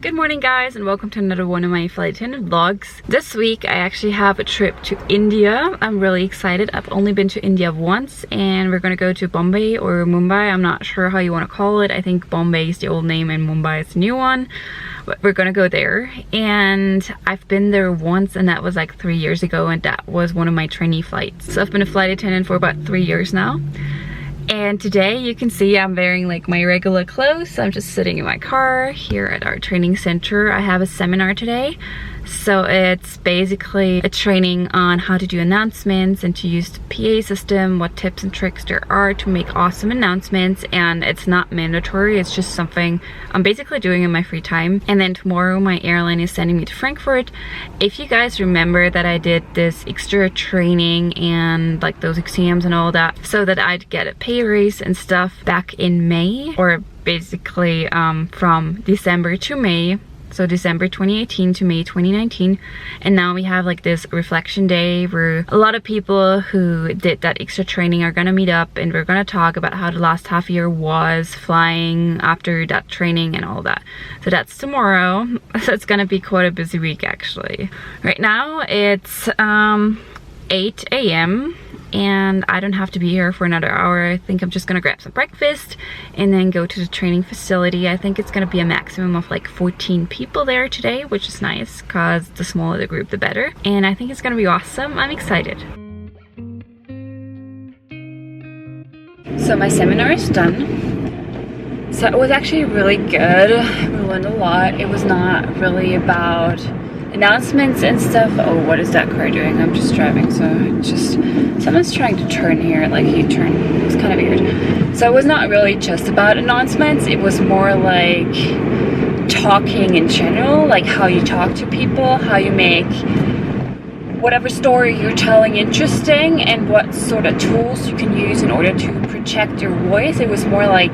Good morning guys, and welcome to another one of my flight attendant vlogs. This week I actually have a trip to India. I'm really excited. I've only been to India once and we're gonna go to Bombay or Mumbai. I'm not sure how you want to call it. I think Bombay is the old name and Mumbai is the new one. But we're gonna go there, and I've been there once and that was like 3 years ago, and that was one of my trainee flights. So I've been a flight attendant for about 3 years now. And today you can see I'm wearing like my regular clothes. I'm just sitting in my car here at our training center. I have a seminar today. So it's basically a training on how to do announcements and to use the PA system, what tips and tricks there are to make awesome announcements. And it's not mandatory, it's just something I'm basically doing in my free time. And then tomorrow my airline is sending me to Frankfurt. If you guys remember that I did this extra training and like those exams and all that so that I'd get a pay raise and stuff back in May, or basically from December to May. So December 2018 to May 2019. And now we have like this reflection day where a lot of people who did that extra training are gonna meet up, and we're gonna talk about how the last half year was flying after that training and all that. So that's tomorrow. So it's gonna be quite a busy week actually. Right now it's 8 a.m. and I don't have to be here for another hour. I think I'm just gonna grab some breakfast and then go to the training facility. I think it's gonna be a maximum of like 14 people there today, which is nice because the smaller the group the better. And I think it's gonna be awesome. I'm excited. So my seminar is done. So it was actually really good. We learned a lot. It was not really about announcements and stuff. Oh, what is that car doing? I'm just driving, so it's just someone's trying to turn here, like he turned. It's kind of weird. So it was not really just about announcements. It was more like talking in general, like how you talk to people, how you make whatever story you're telling interesting, and what sort of tools you can use in order to project your voice. It was more like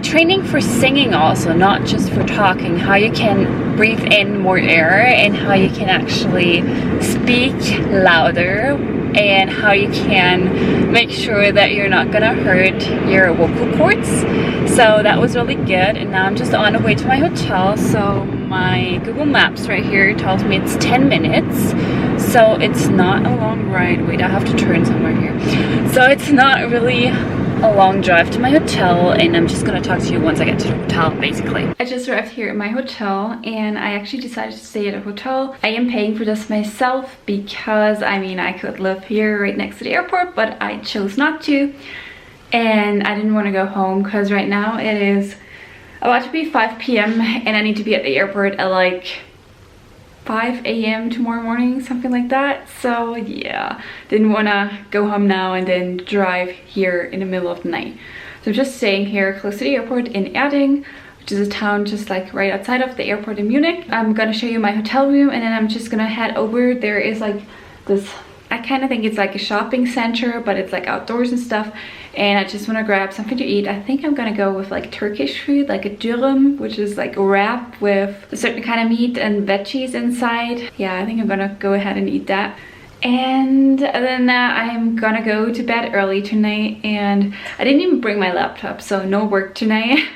training for singing also, not just for talking, how you can breathe in more air and how you can actually speak louder, and how you can make sure that you're not gonna hurt your vocal cords. So that was really good. And now I'm just on the way to my hotel. So my Google Maps right here tells me it's 10 minutes. So it's not a long ride. Wait, I have to turn somewhere here. So it's not really a long drive to my hotel, and I'm just gonna talk to you once I get to the hotel, basically. I just arrived here at my hotel, and I actually decided to stay at a hotel. I am paying for this myself because, I mean, I could live here right next to the airport, but I chose not to. And I didn't want to go home because right now it is about to be 5 p.m. and I need to be at the airport at like 5 a.m. tomorrow morning, something like that. So yeah, didn't want to go home now and then drive here in the middle of the night. So I'm just staying here close to the airport in Erding, which is a town just like right outside of the airport in Munich. I'm gonna show you my hotel room, and then I'm just gonna head over. There is like this, I kind of think it's like a shopping center, but it's like outdoors and stuff. And I just want to grab something to eat. I think I'm gonna go with like Turkish food, like a dürüm, which is like a wrap with a certain kind of meat and veggies inside. Yeah, I think I'm gonna go ahead and eat that. And other than that, I'm gonna go to bed early tonight, and I didn't even bring my laptop, so no work tonight.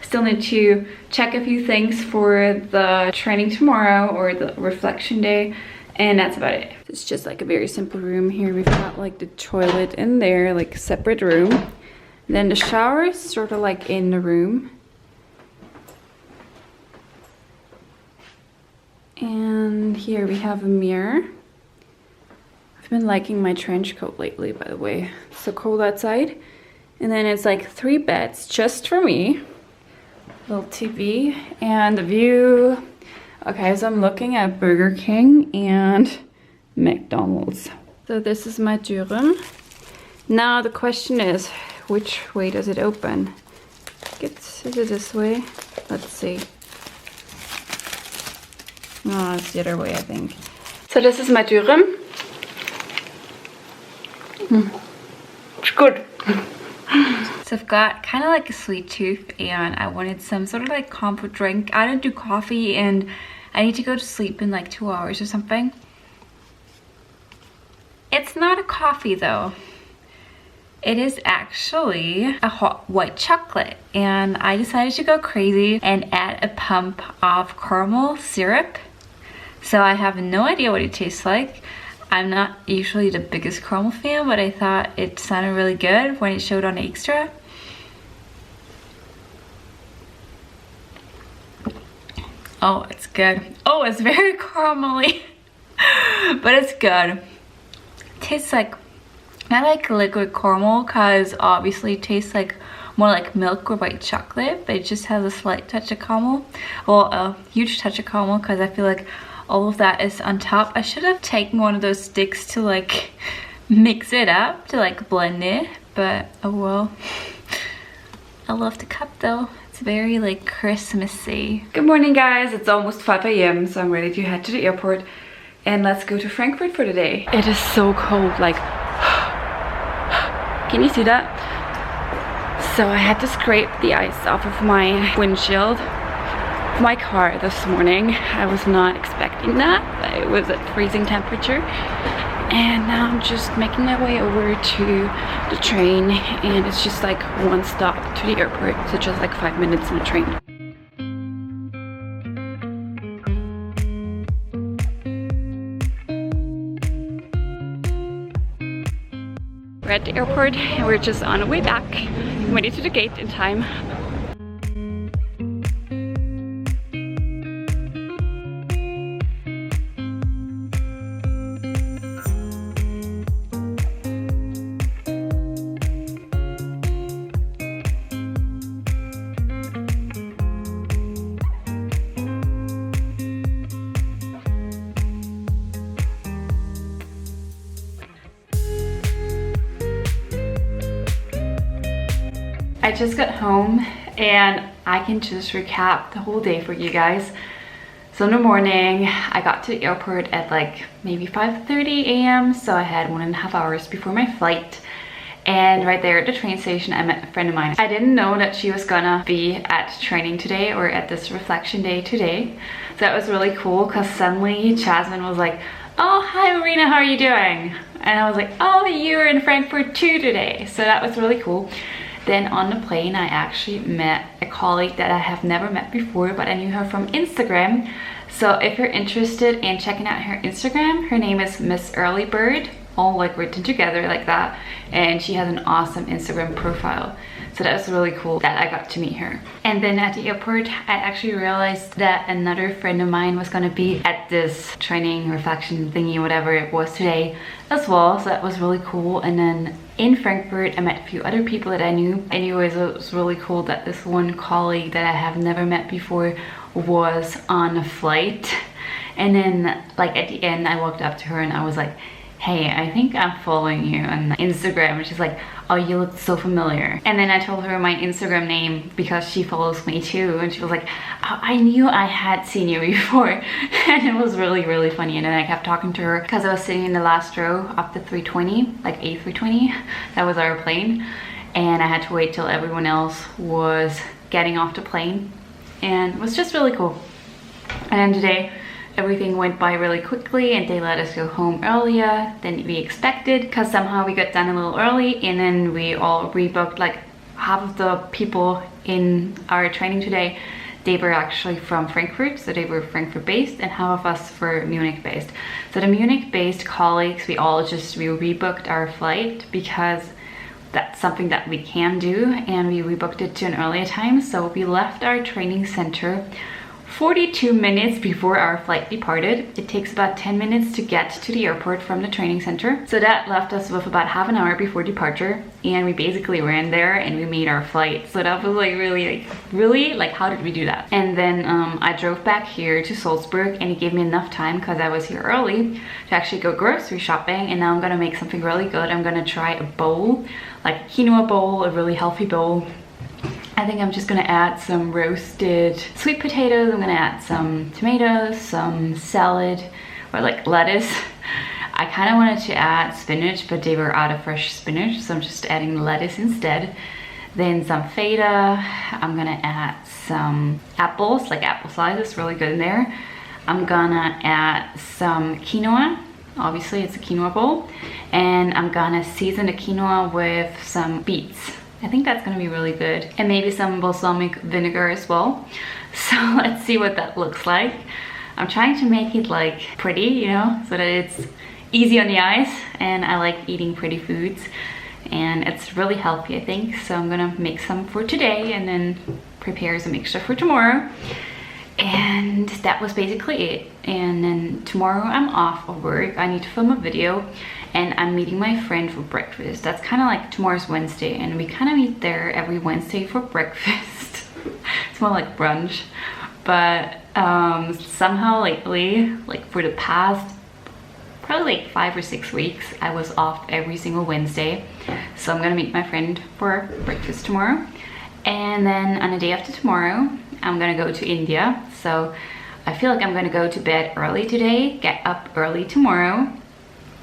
Still need to check a few things for the training tomorrow or the reflection day. And that's about it. It's just like a very simple room here. We've got like the toilet in there, like a separate room. And then the shower is sort of like in the room. And here we have a mirror. I've been liking my trench coat lately, by the way. It's so cold outside. And then it's like 3 beds just for me. Little TV and the view. Okay, so I'm looking at Burger King and McDonald's. So this is my dürüm. Now the question is, which way does it open? Is it this way? Let's see. Oh, it's the other way, I think. So this is my dürüm. It's good. So I've got kind of like a sweet tooth, and I wanted some sort of like comfort drink. I don't do coffee, and I need to go to sleep in like 2 hours or something. It's not a coffee though. It is actually a hot white chocolate, and I decided to go crazy and add a pump of caramel syrup. So I have no idea what it tastes like. I'm not usually the biggest caramel fan, but I thought it sounded really good when it showed on Extra. Oh, it's good. Oh, it's very caramelly, but it's good. It tastes like, not like liquid caramel, because obviously it tastes like more like milk or white chocolate, but it just has a slight touch of caramel. Well, a huge touch of caramel, because I feel like all of that is on top. I should have taken one of those sticks to like mix it up, to like blend it, but oh well. I love the cup though. It's very like Christmassy. Good morning guys, it's almost 5 a.m. so I'm ready to head to the airport and let's go to Frankfurt for the day. It is so cold, like can you see that? So I had to scrape the ice off of my windshield of my car this morning. I was not expecting that, but it was at freezing temperature. And now I'm just making my way over to the train, and it's just like one stop to the airport, so just like 5 minutes in the train. We're at the airport and we're just on our way back. I'm ready to the gate in time. I just got home and I can just recap the whole day for you guys. So in the morning, I got to the airport at like maybe 5:30 a.m. So I had 1.5 hours before my flight. And right there at the train station, I met a friend of mine. I didn't know that she was gonna be at training today or at this reflection day today. So that was really cool because suddenly Jasmine was like, "Oh, hi Marina, how are you doing?" And I was like, "Oh, you're in Frankfurt too today." So that was really cool. Then on the plane, I actually met a colleague that I have never met before, but I knew her from Instagram. So if you're interested in checking out her Instagram, her name is Miss Early Bird, all like written together like that. And she has an awesome Instagram profile. So that was really cool that I got to meet her. And then at the airport, I actually realized that another friend of mine was gonna be at this training reflection thingy, whatever it was today as well. So that was really cool. And then in Frankfurt, I met a few other people that I knew. Anyways, it was really cool that this one colleague that I have never met before was on a flight. And then like at the end, I walked up to her and I was like, "Hey, I think I'm following you on Instagram." And she's like, "Oh, you look so familiar." And then I told her my Instagram name because she follows me too. And she was like, "Oh, I knew I had seen you before." And it was really, really funny. And then I kept talking to her because I was sitting in the last row of the 320, like A320. That was our plane. And I had to wait till everyone else was getting off the plane. And it was just really cool. And then today, everything went by really quickly and they let us go home earlier than we expected because somehow we got done a little early, and then we all rebooked. Like half of the people in our training today, they were actually from Frankfurt, so they were Frankfurt based, and half of us were Munich based. So the Munich based colleagues, we rebooked our flight because that's something that we can do, and we rebooked it to an earlier time. So we left our training center 42 minutes before our flight departed. It takes about 10 minutes to get to the airport from the training center. So that left us with about half an hour before departure, and we basically ran there and we made our flight. So that was like really like how did we do that? And then I drove back here to Salzburg, and it gave me enough time because I was here early to actually go grocery shopping. And now I'm gonna make something really good. I'm gonna try a bowl, like a quinoa bowl, a really healthy bowl. I think I'm just gonna add some roasted sweet potatoes. I'm gonna add some tomatoes, some salad, or like lettuce. I kind of wanted to add spinach, but they were out of fresh spinach, so I'm just adding lettuce instead. Then some feta. I'm gonna add some apples, like apple slices, really good in there. I'm gonna add some quinoa, Obviously it's a quinoa bowl, and I'm gonna season the quinoa with some beets. I think that's gonna be really good, and maybe some balsamic vinegar as well. So let's see what that looks like. I'm trying to make it like pretty, you know, so that it's easy on the eyes, and I like eating pretty foods, and it's really healthy, I think. So I'm gonna make some for today and then prepare some extra for tomorrow. And that was basically it. And then tomorrow I'm off of work. I need to film a video, and I'm meeting my friend for breakfast. That's kind of like tomorrow's Wednesday, and we kind of meet there every Wednesday for breakfast. It's more like brunch, but somehow lately, like for the past probably like 5 or 6 weeks, I was off every single Wednesday. So I'm gonna meet my friend for breakfast tomorrow, and then on the day after tomorrow I'm gonna go to India. So I feel like I'm gonna go to bed early today, get up early tomorrow,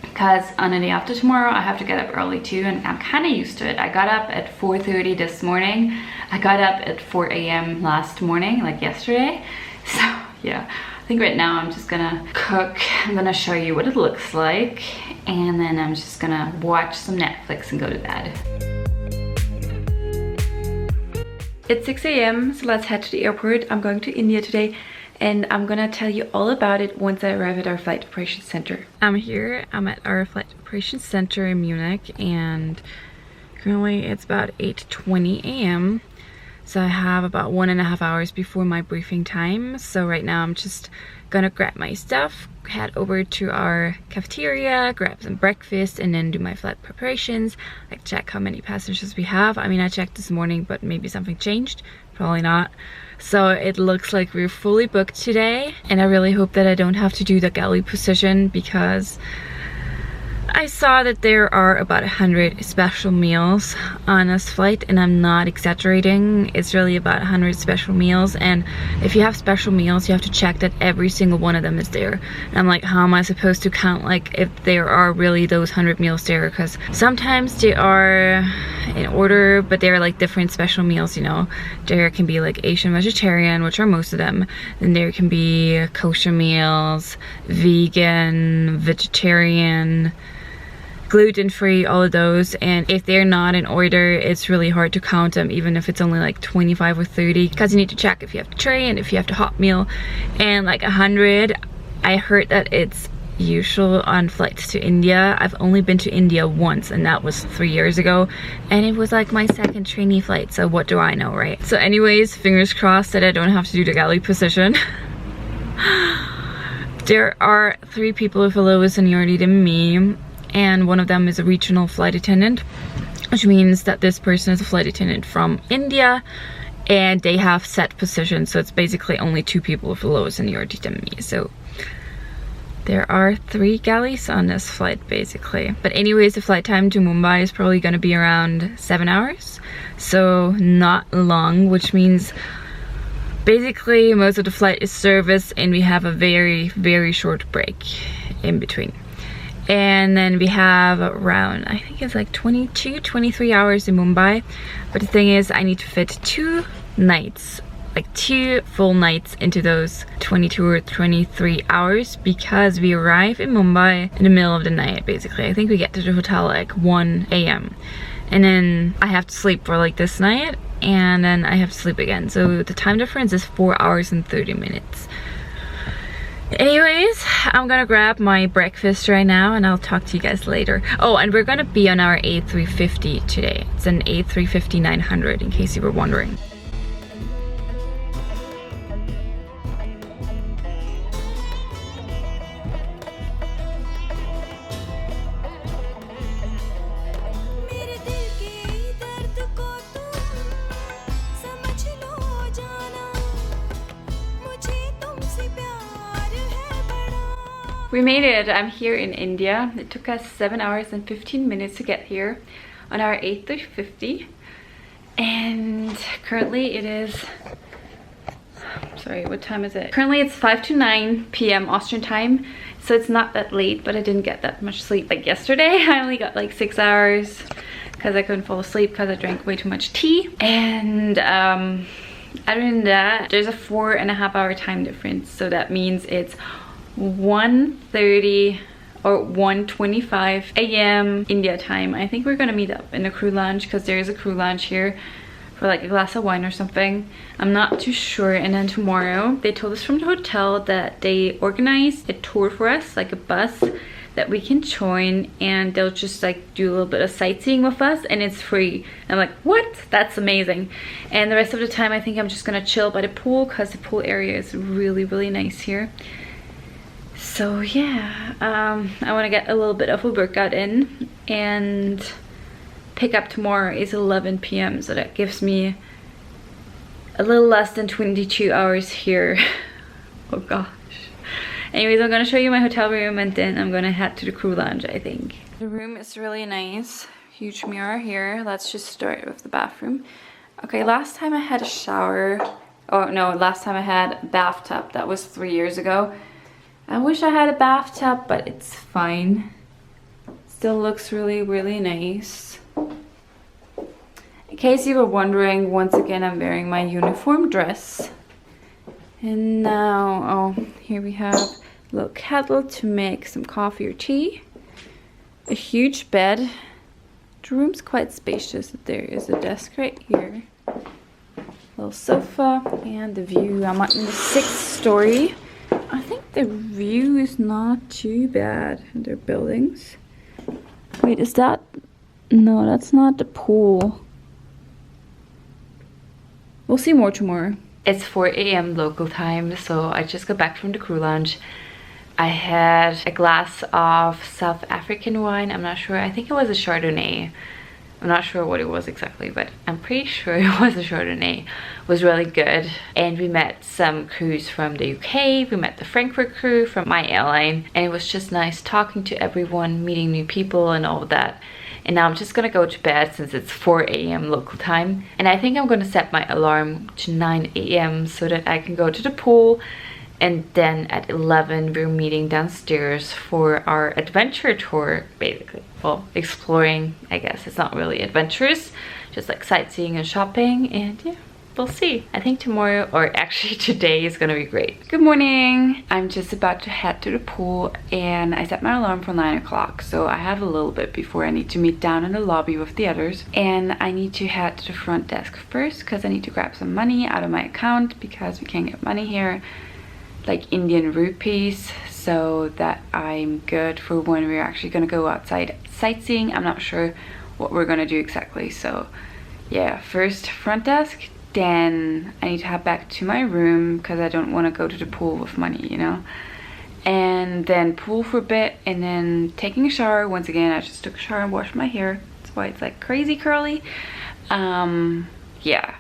because on the day after tomorrow I have to get up early too, and I'm kind of used to it. I got up at 4:30 this morning. I got up at 4 a.m. last morning, like yesterday. So yeah, I think right now I'm just gonna cook. I'm gonna show you what it looks like, and then I'm just gonna watch some Netflix and go to bed. It's 6 a.m. so let's head to the airport. I'm going to India today, and I'm gonna tell you all about it once I arrive at our flight operations center. I'm here, I'm at our flight operations center in Munich, and currently it's about 8:20 a.m. So I have about 1.5 hours before my briefing time. So right now I'm just gonna grab my stuff, head over to our cafeteria, grab some breakfast, and then do my flight preparations, like check how many passengers we have. I mean, I checked this morning, but maybe something changed, probably not. So it looks like we're fully booked today, and I really hope that I don't have to do the galley position, because I saw that there are about 100 special meals on this flight, and I'm not exaggerating. It's really about 100 special meals, and if you have special meals, you have to check that every single one of them is there. And I'm like, how am I supposed to count like if there are really those 100 meals there? Because sometimes they are in order, but they're like different special meals, you know. There can be like Asian vegetarian, which are most of them. Then there can be kosher meals, vegan, vegetarian, gluten-free, all of those. And if they're not in order, it's really hard to count them, even if it's only like 25 or 30, because you need to check if you have to tray and if you have to hot meal. And like 100, I heard that it's usual on flights to India. I've only been to India once, and that was 3 years ago, and it was like my second trainee flight, so what do I know, right? So anyways, fingers crossed that I don't have to do the galley position. There are 3 people with a lower seniority than me, and one of them is a regional flight attendant, which means that this person is a flight attendant from India, and they have set positions. So it's basically only 2 people with a lower seniority than me. So there are 3 galleys on this flight basically. But anyways, the flight time to Mumbai is probably going to be around 7 hours, so not long, which means basically most of the flight is service, and we have a very, very short break in between. And then we have around, I think it's like 22, 23 hours in Mumbai. But the thing is, I need to fit 2 nights, like 2 full nights into those 22 or 23 hours, because we arrive in Mumbai in the middle of the night, basically. I think we get to the hotel like 1 a.m. And then I have to sleep for like this night, and then I have to sleep again. So the time difference is 4 hours and 30 minutes. Anyways, I'm gonna grab my breakfast right now, and I'll talk to you guys later. Oh, and we're gonna be on our A350 today. It's an A350-900, in case you were wondering. We made it. I'm here in India. It took us 7 hours and 15 minutes to get here on our A350, and currently it is, sorry, what time is it? Currently it's 5 to 9 p.m. Austrian time, so it's not that late, but I didn't get that much sleep. Like yesterday, I only got like 6 hours because I couldn't fall asleep because I drank way too much tea. And other than that, there's a 4.5 hour time difference, so that means it's 1:30 or 1:25 a.m. India time. I think we're gonna meet up in a crew lounge because there is a crew lounge here for like a glass of wine or something. I'm not too sure. And then tomorrow they told us from the hotel that they organized a tour for us, like a bus that we can join, and they'll just like do a little bit of sightseeing with us and it's free. I'm like, what? That's amazing. And the rest of the time I think I'm just gonna chill by the pool because the pool area is really nice here. So yeah, I want to get a little bit of a workout in, and pickup tomorrow is 11 p.m. so that gives me a little less than 22 hours here. Oh gosh. Anyways, I'm gonna show you my hotel room and then I'm gonna head to the crew lounge, I think. The room is really nice. Huge mirror here. Let's just start with the bathroom. Okay, last time I had a shower, oh no, last time I had a bathtub, that was 3 years ago. I wish I had a bathtub, but it's fine. Still looks really nice. In case you were wondering, once again I'm wearing my uniform dress. And now, oh, here we have a little kettle to make some coffee or tea. A huge bed. The room's quite spacious. There is a desk right here. Little sofa and the view. I'm in the 6th story. I think the view is not too bad. Their buildings. Wait, is that? No, that's not the pool. We'll see more tomorrow. It's 4 a.m. local time, so I just got back from the crew lounge. I had a glass of South African wine. I'm not sure. I think it was a Chardonnay. I'm not sure what it was exactly, but I'm pretty sure it was a Chardonnay. It was really good. And we met some crews from the UK. We met the Frankfurt crew from my airline. And it was just nice talking to everyone, meeting new people and all of that. And now I'm just gonna go to bed since it's 4 a.m. local time. And I think I'm gonna set my alarm to 9 a.m. so that I can go to the pool. And then at 11 we're meeting downstairs for our adventure tour, basically. Well, exploring, I guess. It's not really adventurous, just like sightseeing and shopping, and yeah, we'll see. I think tomorrow, or actually today, is gonna be great. Good morning. I'm just about to head to the pool and I set my alarm for 9 o'clock, so I have a little bit before I need to meet down in the lobby with the others. And I need to head to the front desk first because I need to grab some money out of my account because we can't get money here, like Indian rupees, so that I'm good for when we're actually gonna go outside sightseeing. I'm not sure what we're gonna do exactly, so yeah, first front desk, then I need to head back to my room because I don't want to go to the pool with money, you know. And then pool for a bit, and then taking a shower. Once again, I just took a shower and washed my hair. That's why it's like crazy curly. Yeah,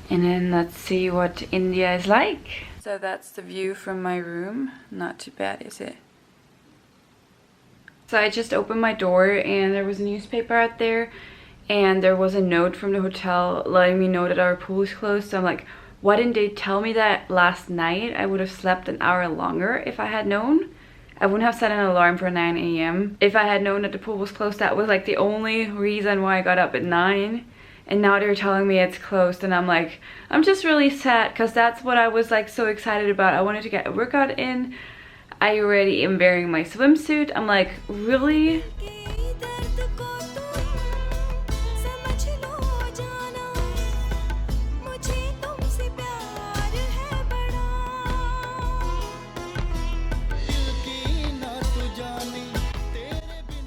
and then let's see what India is like. So that's the view from my room. Not too bad, is it? So I just opened my door and there was a newspaper out there and there was a note from the hotel letting me know that our pool is closed. So I'm like, why didn't they tell me that last night? I would have slept an hour longer if I had known. I wouldn't have set an alarm for 9 a.m. If I had known that the pool was closed, that was like the only reason why I got up at 9. And now they're telling me it's closed and I'm like, I'm just really sad because that's what I was like so excited about. I wanted to get a workout in. I already am wearing my swimsuit. I'm like, really?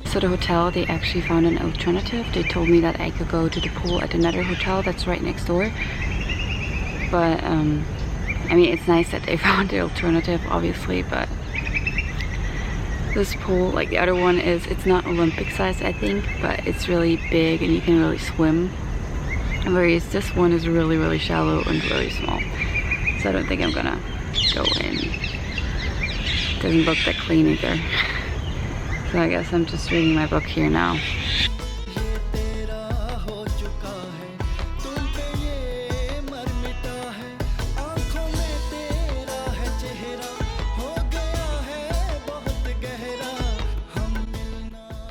So the hotel, they actually found an alternative. They told me that I could go to the pool at another hotel that's right next door. But, I mean, it's nice that they found the alternative, obviously, but this pool, like the other one is, it's not Olympic size, I think, but it's really big and you can really swim. Whereas this one is really shallow and really small. So I don't think I'm gonna go in. It doesn't look that clean either. So I guess I'm just reading my book here now.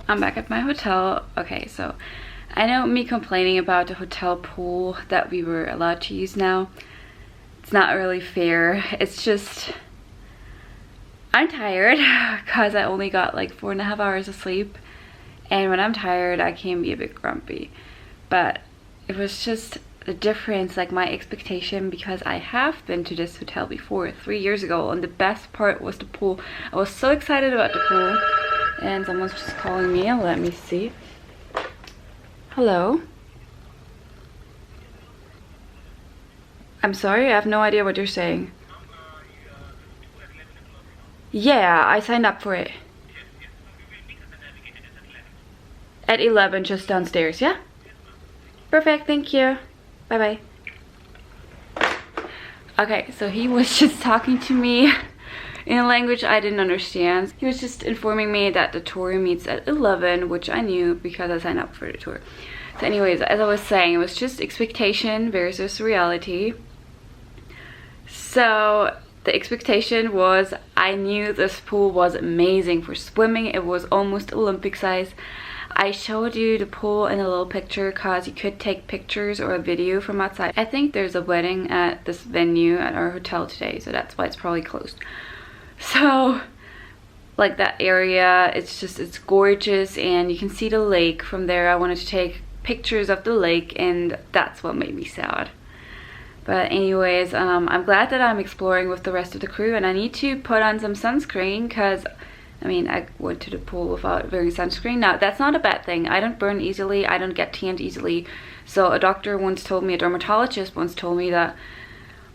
I'm back at my hotel. Okay, so I know me complaining about the hotel pool that we were allowed to use now. It's not really fair. It's just, I'm tired because I only got like 4.5 hours of sleep, and when I'm tired I can be a bit grumpy. But it was just the difference, like my expectation, because I have been to this hotel before 3 years ago, and the best part was the pool. I was so excited about the pool. And someone's just calling me. Let me see. Hello? I'm sorry, I have no idea what you're saying. Yeah, I signed up for it. At 11, just downstairs, yeah? Perfect, thank you. Bye-bye. Okay, so he was just talking to me in a language I didn't understand. He was just informing me that the tour meets at 11, which I knew because I signed up for the tour. So anyways, as I was saying, it was just expectation versus reality. So the expectation was, I knew this pool was amazing for swimming. It was almost Olympic size. I showed you the pool in a little picture because you could take pictures or a video from outside. I think there's a wedding at this venue at our hotel today, so that's why it's probably closed. So like that area, it's gorgeous, and you can see the lake from there. I wanted to take pictures of the lake, and that's what made me sad. But anyways, I'm glad that I'm exploring with the rest of the crew, and I need to put on some sunscreen because I mean, I went to the pool without wearing sunscreen. Now, that's not a bad thing. I don't burn easily. I don't get tanned easily. So a doctor once told me, a dermatologist once told me that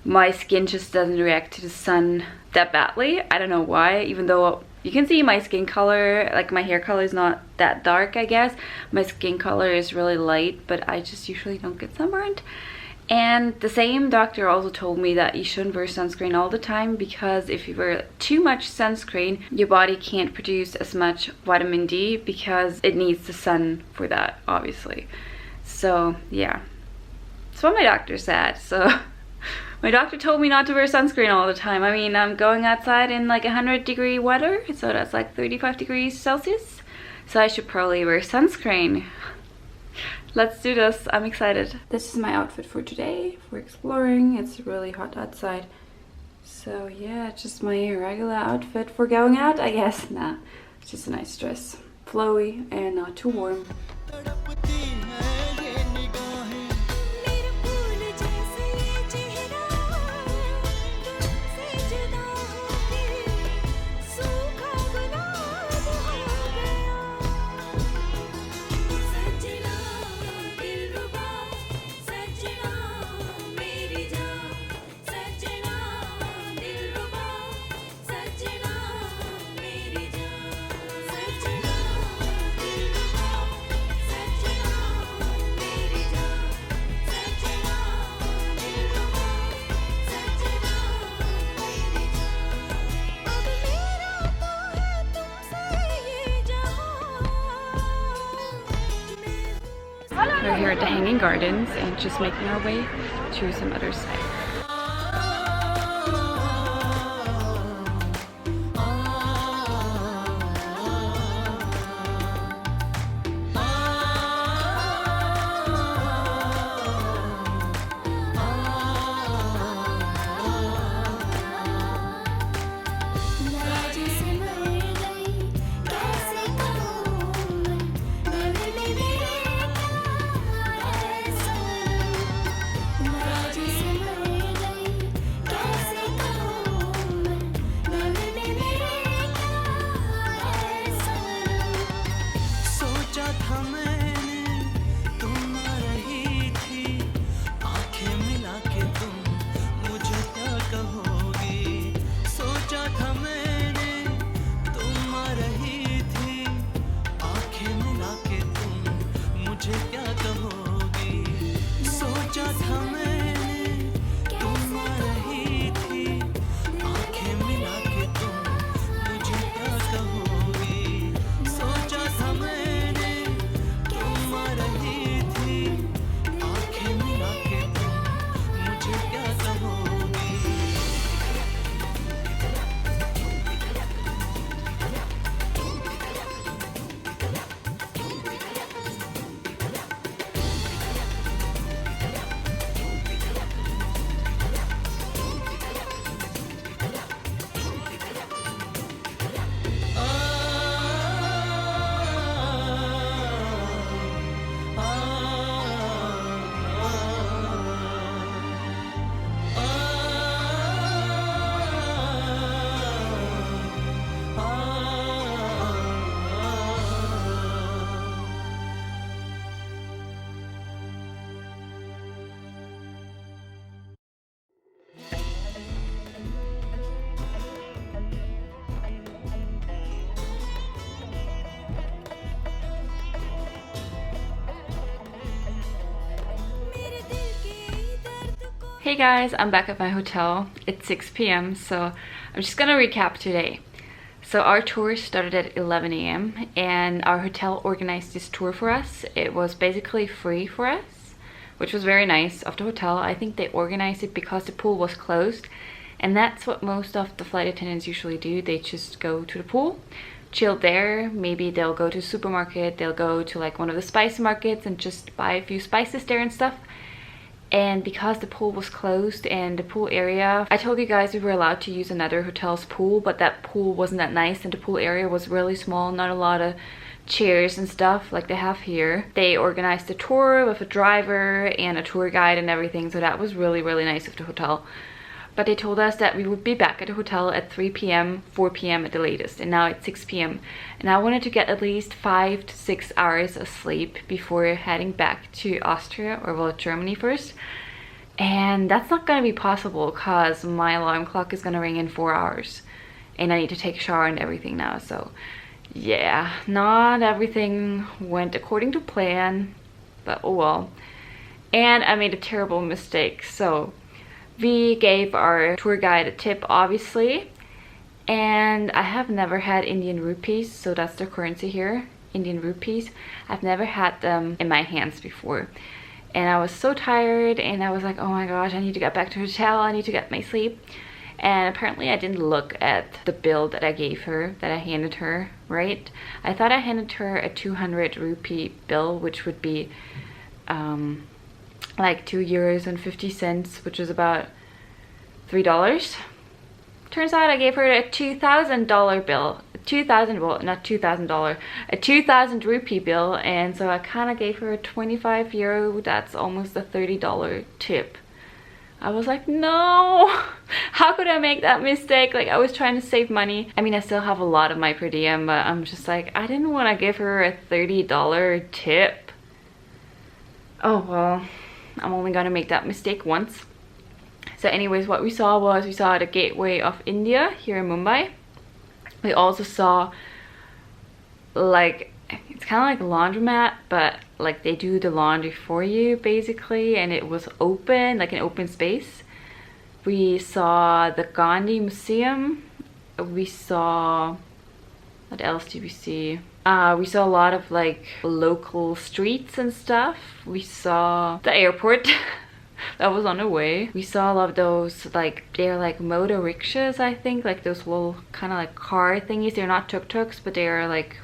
my skin just doesn't react to the sun that badly. I don't know why, even though you can see my skin color, like my hair color is not that dark, I guess. My skin color is really light, but I just usually don't get sunburned. And the same doctor also told me that you shouldn't wear sunscreen all the time, because if you wear too much sunscreen, your body can't produce as much vitamin D because it needs the sun for that, obviously. So yeah, that's what my doctor said. So my doctor told me not to wear sunscreen all the time. I mean, I'm going outside in like 100-degree weather, so that's like 35 degrees Celsius. So I should probably wear sunscreen. Let's do this. I'm excited. This is my outfit for today, for exploring. It's really hot outside. So yeah, just my regular outfit for going out, I guess. Nah, it's just a nice dress. Flowy and not too warm. We're here at the Hanging Gardens and just making our way to some other site. Hey guys, I'm back at my hotel. It's 6 p.m. so I'm just gonna recap today. So our tour started at 11 a.m. and our hotel organized this tour for us. It was basically free for us, which was very nice of the hotel. I think they organized it because the pool was closed, and that's what most of the flight attendants usually do. They just go to the pool, chill there. Maybe they'll go to the supermarket, they'll go to like one of the spice markets and just buy a few spices there and stuff. And because the pool was closed and the pool area, I told you guys we were allowed to use another hotel's pool, but that pool wasn't that nice and the pool area was really small, not a lot of chairs and stuff like they have here. They organized a tour with a driver and a tour guide and everything, so that was really nice of the hotel. But they told us that we would be back at the hotel at 3 p.m, 4 p.m. at the latest, and now it's 6 p.m. And I wanted to get at least 5 to 6 hours of sleep before heading back to Austria, or well, Germany first. And that's not gonna be possible because my alarm clock is gonna ring in 4 hours. And I need to take a shower and everything now, so yeah, not everything went according to plan, but oh well. And I made a terrible mistake, so we gave our tour guide a tip, obviously, and I have never had Indian rupees, so that's their currency here, Indian rupees. I've never had them in my hands before, and I was so tired, and I was like, oh my gosh, I need to get back to the hotel, I need to get my sleep. And apparently I didn't look at the bill that I gave her, that I handed her, right? I thought I handed her a 200 rupee bill, which would be like €2.50, which is about $3. Turns out I gave her a $2,000 bill, a 2,000 rupee bill, and so I kind of gave her a 25 euro, that's almost a $30 tip. I was like, no, how could I make that mistake? Like, I was trying to save money. I mean, I still have a lot of my per diem, but I'm just like, I didn't want to give her a $30 tip. Oh well, I'm only gonna make that mistake once. So anyways, what we saw was, we saw the gateway of India here in Mumbai. We also saw, like, it's kind of like a laundromat, but like they do the laundry for you basically, and it was open, like an open space. We saw the Gandhi Museum. We saw, what else did we see? We saw a lot of like local streets and stuff. We saw the airport that was on the way. We saw a lot of those, like, they're like motor rickshaws, I think, like those little kind of like car thingies. They're not tuk-tuks, but they are like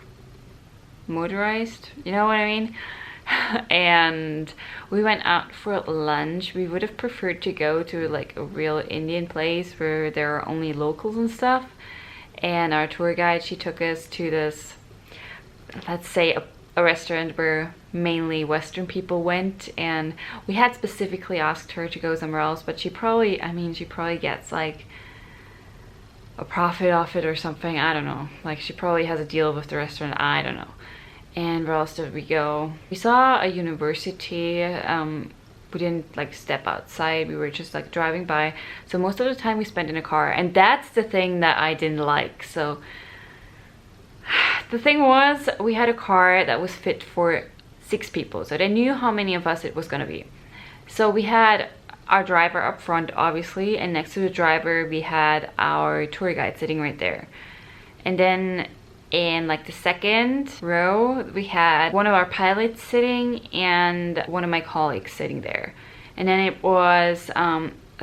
motorized, you know what I mean? And we went out for lunch. We would have preferred to go to like a real Indian place where there are only locals and stuff, and our tour guide, she took us to this, let's say a restaurant where mainly Western people went, and we had specifically asked her to go somewhere else, but she probably, I mean, she probably gets like a profit off it or something, I don't know, like she probably has a deal with the restaurant, I don't know. And where else did we go? We saw a university. We didn't like step outside, we were just like driving by, so most of the time we spent in a car, and that's the thing that I didn't like. So the thing was, we had a car that was fit for 6 people, so they knew how many of us it was gonna be. So we had our driver up front, obviously, and next to the driver we had our tour guide sitting right there. And then in like the second row we had one of our pilots sitting and one of my colleagues sitting there. And then it was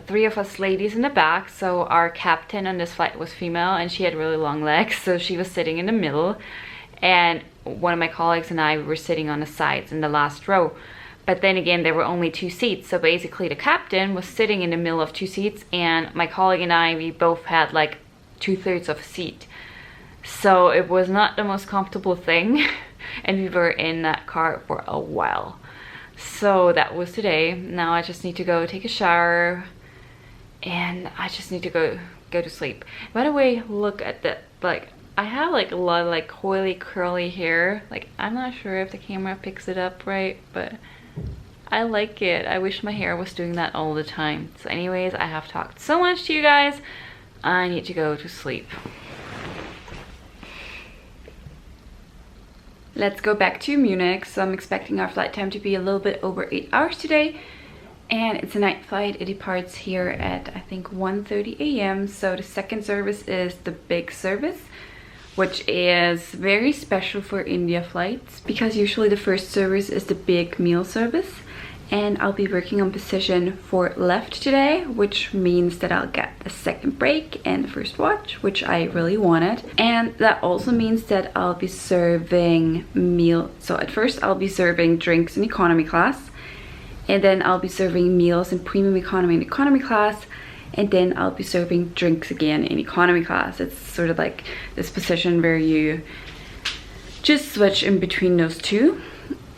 3 of us ladies in the back. So our captain on this flight was female, and she had really long legs, so she was sitting in the middle, and one of my colleagues and I were sitting on the sides in the last row. But then again, there were only 2 seats, so basically the captain was sitting in the middle of 2 seats, and my colleague and I, we both had like 2/3 of a seat. So it was not the most comfortable thing, and we were in that car for a while. So that was today. Now I just need to go take a shower, and I just need to go to sleep. By the way, look at that, like I have like a lot of like coily curly hair. Like, I'm not sure if the camera picks it up right, but I like it. I wish my hair was doing that all the time. So anyways, I have talked so much to you guys. I need to go to sleep. Let's go back to Munich. So I'm expecting our flight time to be a little bit over 8 hours today. and it's a night flight. It departs here at I think 1:30 a.m. So the second service is the big service, which is very special for India flights because usually the first service is the big meal service. And I'll be working on position 4 left today, which means that I'll get the second break and the first watch, which I really wanted. And that also means that I'll be serving meal. So at first I'll be serving drinks in economy class, and then I'll be serving meals in premium economy and economy class, and then I'll be serving drinks again in economy class. It's sort of like this position where you just switch in between those two.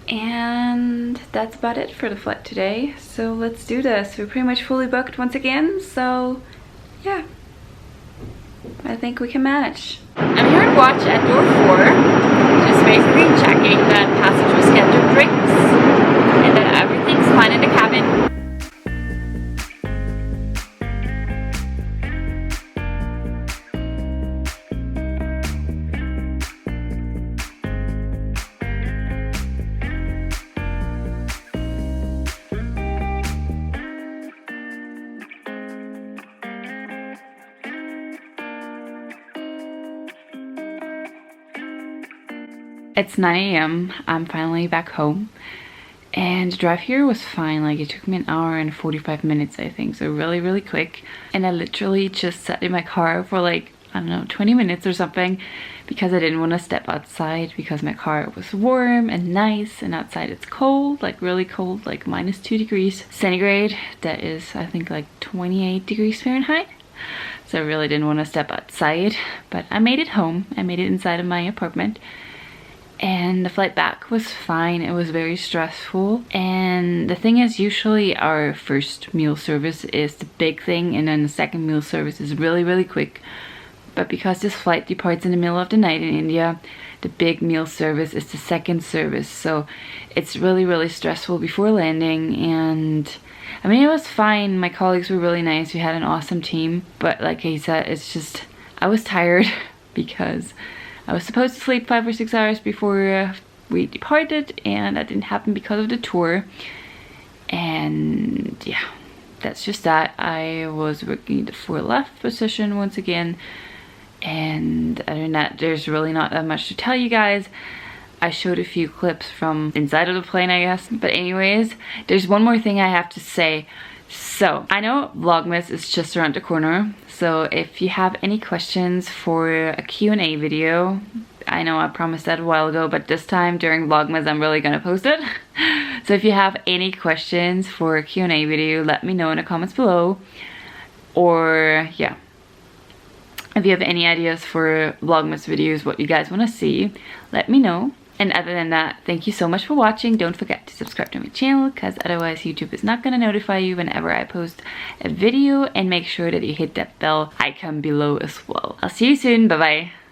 And that's about it for the flight today. So let's do this. We're pretty much fully booked once again, so yeah, I think we can manage. I'm here at watch at door 4, just basically checking that passengers get their drinks and that everything's fine in the cabin. It's 9 a.m. I'm finally back home, and the drive here was fine. Like, it took me an hour and 45 minutes, I think, so really quick. And I literally just sat in my car for like, I don't know, 20 minutes or something, because I didn't want to step outside because my car was warm and nice, and outside it's cold, like really cold, like -2 degrees centigrade. That is, I think, like 28 degrees Fahrenheit. So I really didn't want to step outside, but I made it home. I made it inside of my apartment. And the flight back was fine. It was very stressful. And the thing is, usually our first meal service is the big thing, and then the second meal service is really quick. But because this flight departs in the middle of the night in India, the big meal service is the second service. So it's really stressful before landing. And I mean, it was fine. My colleagues were really nice. We had an awesome team. But like I said, it's just, I was tired because I was supposed to sleep 5 or 6 hours before we departed, and that didn't happen because of the tour. And yeah, that's just that. I was working the 4 left position once again, and other than that, there's really not that much to tell you guys. I showed a few clips from inside of the plane, I guess. But anyways, there's one more thing I have to say. So I know Vlogmas is just around the corner, so if you have any questions for a Q&A video, I know I promised that a while ago, but this time during Vlogmas I'm really gonna post it. So if you have any questions for a Q&A video, let me know in the comments below. Or yeah, if you have any ideas for Vlogmas videos, what you guys want to see, let me know. And other than that, thank you so much for watching. Don't forget to subscribe to my channel, because otherwise YouTube is not going to notify you whenever I post a video. And make sure that you hit that bell icon below as well. I'll see you soon. Bye bye.